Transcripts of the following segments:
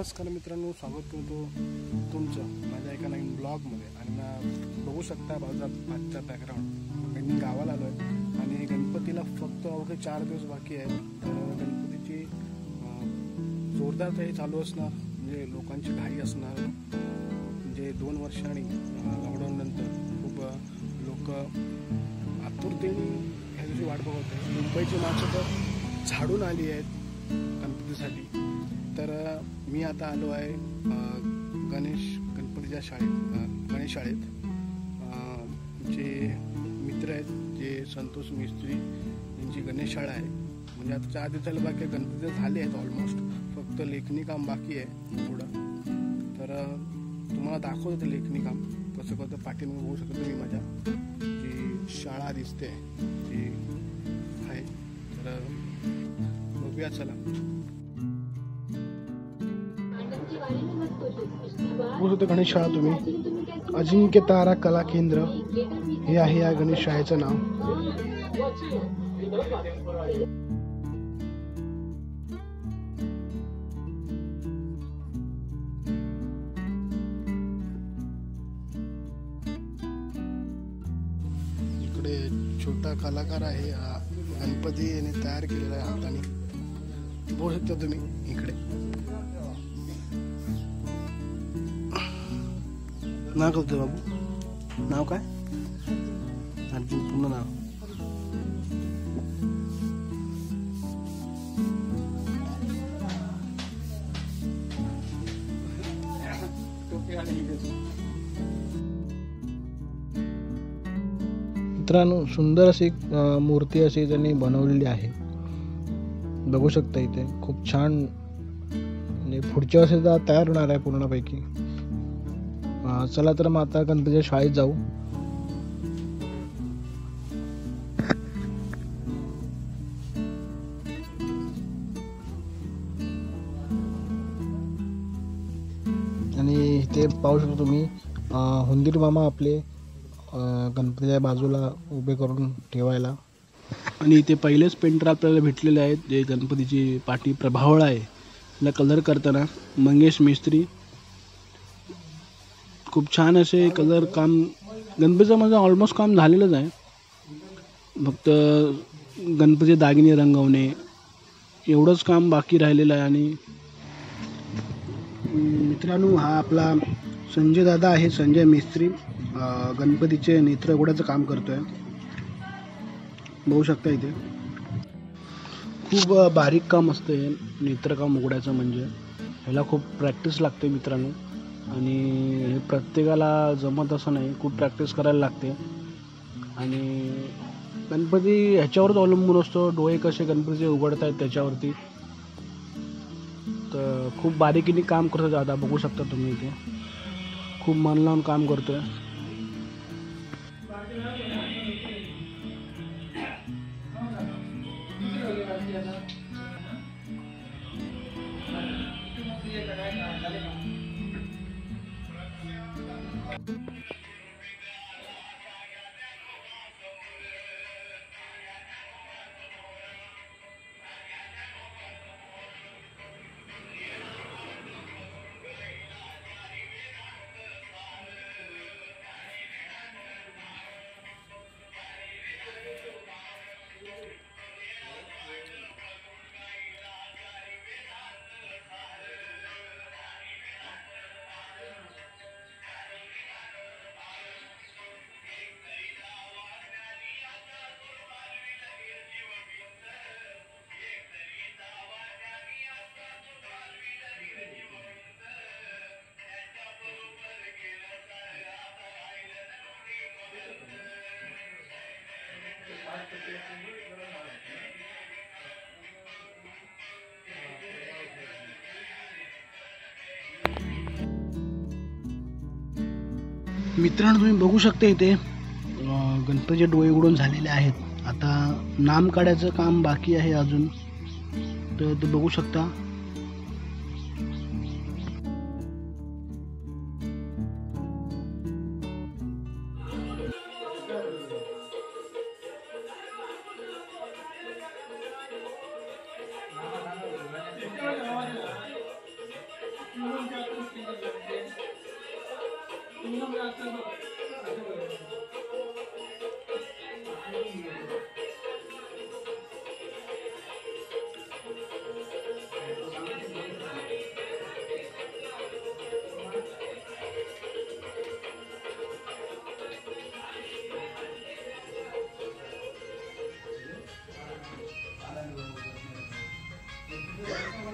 नमस्कार मित्रांनो, स्वागत करतो तुमचं माझ्या एका नवीन ब्लॉगमध्ये. आणि बघू शकता बाजूचा बॅकग्राऊंड. मी गावाला आलो आहे आणि गणपतीला फक्त अवघे 4 दिवस बाकी आहेत. तर गणपतीची जोरदार तयारी चालू असणार, म्हणजे लोकांची घाई असणार. म्हणजे 2 वर्षांनी लॉकडाऊन नंतर खूप लोक आतुरतेने ह्या दिवशी वाट बघत आहेत. मुंबईची माणसं तर झाडून आली आहेत गणपतीसाठी. तर मी आता आलो आहे गणपतीच्या गणेश शाळेत. जे मित्र आहेत, जे संतोष मिस्त्री यांची गणेश शाळा आहे. म्हणजे आता 4 दिवसाला बाकी गणपती झाले आहेत ऑलमोस्ट, फक्त लेखणी काम बाकी आहे थोडं. तर तुम्हाला दाखवतो ते लेखणी काम कसं कसं पाठीमागे होऊ शकतं. तुम्ही माझ्या जी शाळा दिसते ती आहे. तर बघूया, चला. गणेश शाळा तुम्ही अजिंक्य तारा कला केंद्र हे आहे या गणेश शाळेचं नाव. इकडे छोटा कलाकार आहे, गणपती याने तयार केलेला आहे हाताने. बघू शकता तुम्ही इकडे. नाव करतो बाबू, नाव काय? अर्जुन, पूर्ण नाव. मित्रांनो, सुंदर अशी मूर्ती अशी त्यांनी बनवलेली आहे. बघू शकता इथे खूप छान. आणि पुढच्या वर्षी तयार होणार आहे पूर्णपैकी. चला तर मग आता गणपतीच्या शाळेत जाऊ. आणि इथे पाहू शकतो तुम्ही हुंदीर मामा आपले गणपतीच्या बाजूला उभे करून ठेवायला. आणि इथे पहिलेच पेंटर आपल्याला भेटलेले आहेत, जे गणपतीची पाठी प्रभावळ आहे त्याला कलर करताना मंगेश मिस्त्री. खूप छान असे कलर काम गणपतीचं म्हणजे ऑलमोस्ट काम झालेलंच आहे. फक्त गणपतीचे दागिने रंगवणे एवढंच काम बाकी राहिलेलं आहे. आणि मित्रांनो, हा आपला संजय दादा आहे, संजय मिस्त्री. गणपतीचे नेत्र उघड्याचं काम करतोय. बघू शकता इथे खूप बारीक काम असतं हे नेत्रकाम उघडायचं. म्हणजे ह्याला खूप प्रॅक्टिस लागते मित्रांनो. आणि हे प्रत्येकाला जमत असं नाही, खूप प्रॅक्टिस करायला लागते. आणि गणपती ह्याच्यावरच अवलंबून असतो, डोळे कसे गणपतीचे उघडत आहेत त्याच्यावरती. तर खूप बारीकीने काम करतो दादा. बघू शकता तुम्ही इथे खूप मन लावून काम करतोय. मित्रांनो, तुम्ही बघू शकता इथे गणपतीचे डोळे उघडून झालेले आहेत. आता नाम काढायचं काम बाकी आहे अजून. तर ते बघू शकता.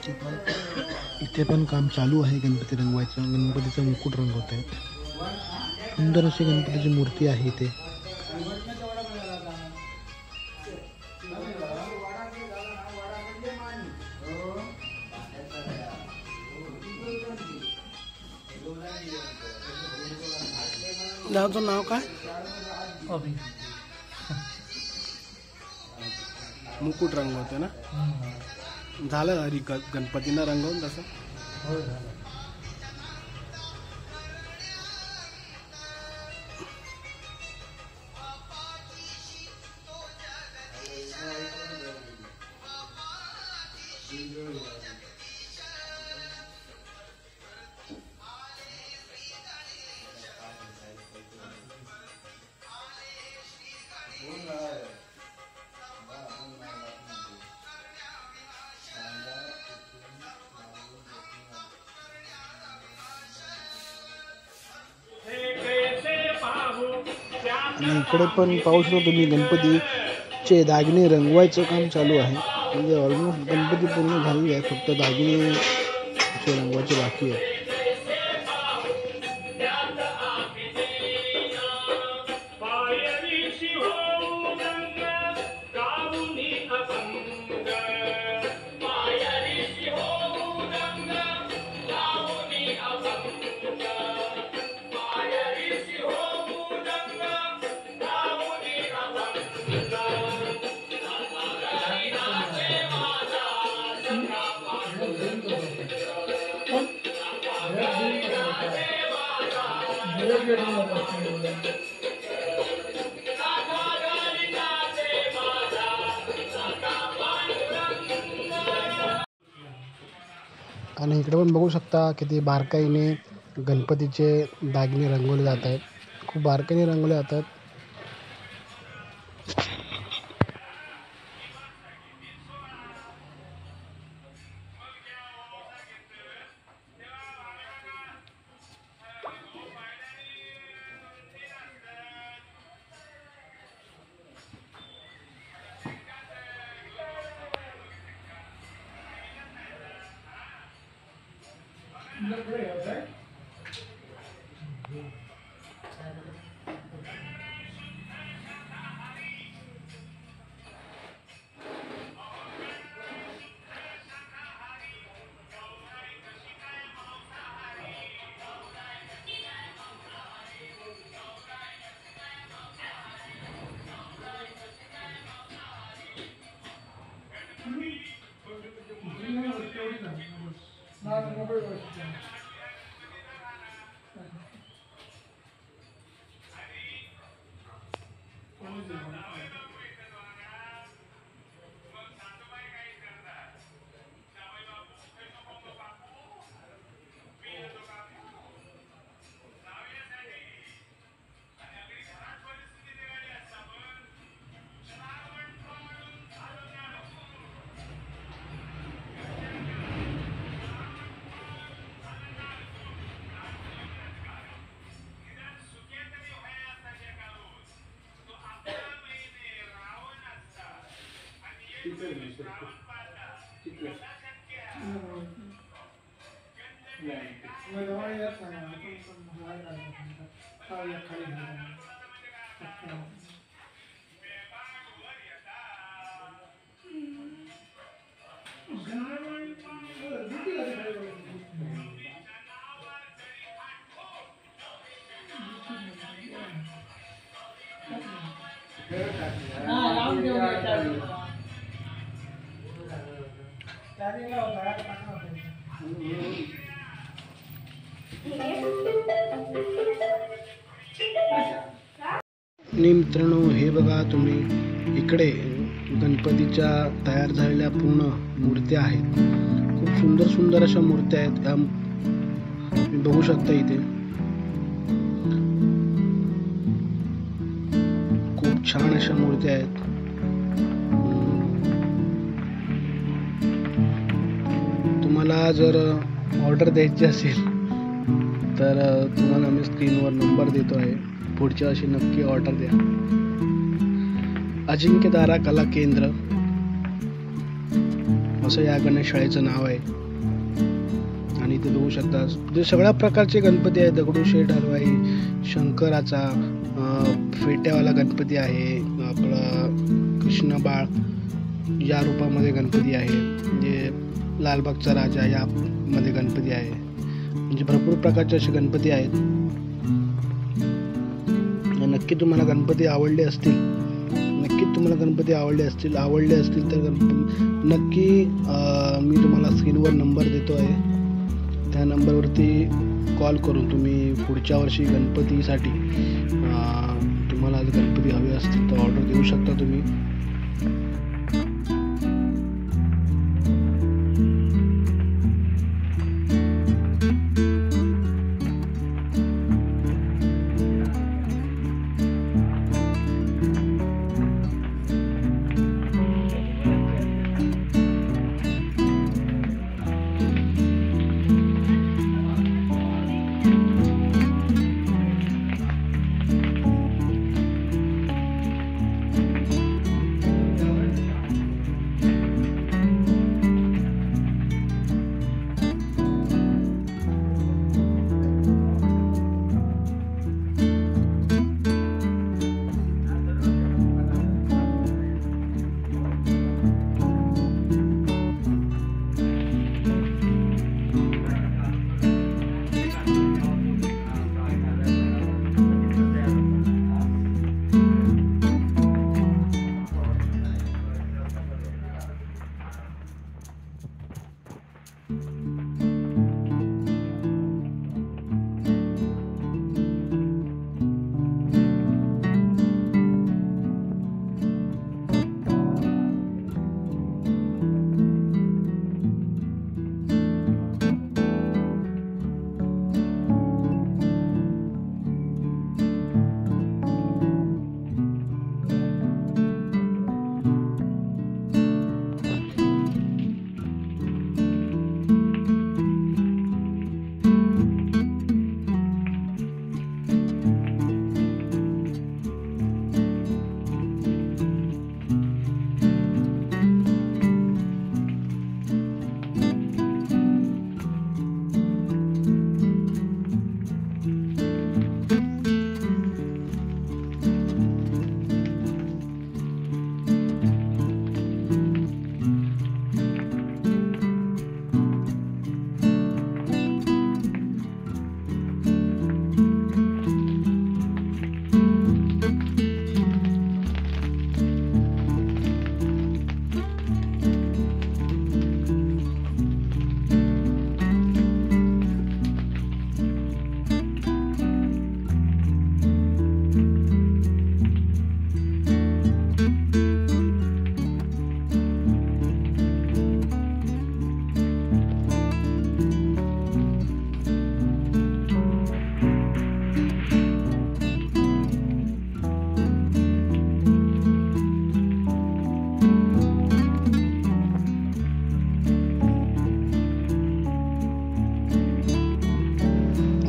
इथे पण काम चालू आहे गणपती रंगवायचं. गणपतीचं मुकुट रंगवत आहेत. सुंदर अशी गणपतीची मूर्ती आहे इथे. गावचं नाव काय? मुकुट रंगवते ना. झालं हरी गणपतींना रंगवून तसं. आणि इकडे पण पाहू शकता तुम्ही गणपतीचे दागिने रंगवायचं काम चालू आहे. म्हणजे ऑलमोस्ट गणपती पूर्ण झालेले आहे, फक्त दागिने रंगवायचे बाकी आहे. आणि इकडे पण बघू शकता किती बारकाईने गणपतीचे दागिने रंगवले जात आहेत. खूप बारकाईने रंगवले जातात. मित्रांनो, हे बघा तुम्ही, इकडे गणपतीच्या तयार झालेल्या पूर्ण मूर्त्या आहेत. खूप सुंदर सुंदर अशा मूर्त्या आहेत. त्या तुम्ही बघू शकता इथे. खूप छान अशा मूर्त्या आहेत. तुम्हाला जर ऑर्डर द्यायची असेल तर तुम्हाला मी स्क्रीनवर नंबर देतो आहे. पुढच्या वर्षी नक्की ऑर्डर द्या. अजिंक्यतारा कला केंद्र, असं या गणेशशाळेचं नाव आहे. आणि इथे बघू शकता जे सगळ्या प्रकारचे गणपती आहेत. दगडूशेठ हलवाई, शंकराचा, फेट्यावाला गणपती आहे, आपला कृष्णबाळ या रूपामध्ये गणपती आहे, म्हणजे लालबागचा राजा यामध्ये गणपती आहे. म्हणजे भरपूर प्रकारचे असे गणपती आहेत. नक्की तुम्हाला गणपती आवडले असतील तर नक्की मी तुम्हाला स्क्रीनवर नंबर देतो आहे. त्या नंबरवरती कॉल करून तुम्ही पुढच्या वर्षी गणपतीसाठी तुम्हाला गणपती हवे असतील तर ऑर्डर देऊ शकता तुम्ही.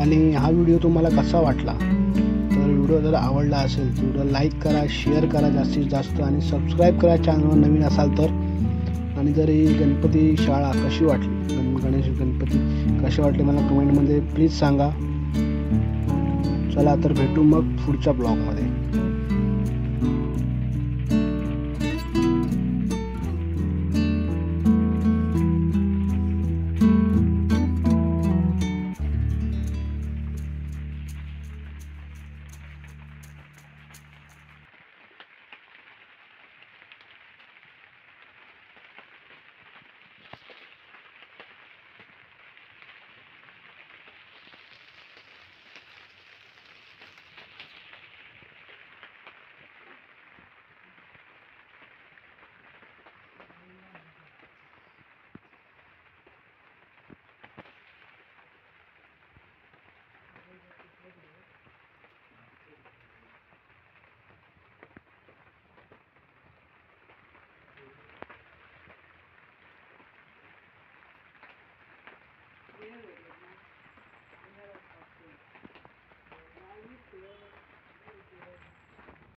आणि हा व्हिडिओ तुम्हाला कसा वाटला, तर व्हिडिओ जर आवडला असेल तर व्हिडिओ लाईक करा, शेअर करा जास्तीत जास्त, आणि सबस्क्राईब करा चॅनलवर नवीन असाल तर. आणि जर ही गणपती शाळा कशी वाटली, गणेश गणपती कसे वाटले मला कमेंटमध्ये प्लीज सांगा. चला तर भेटू मग पुढच्या ब्लॉगमध्ये.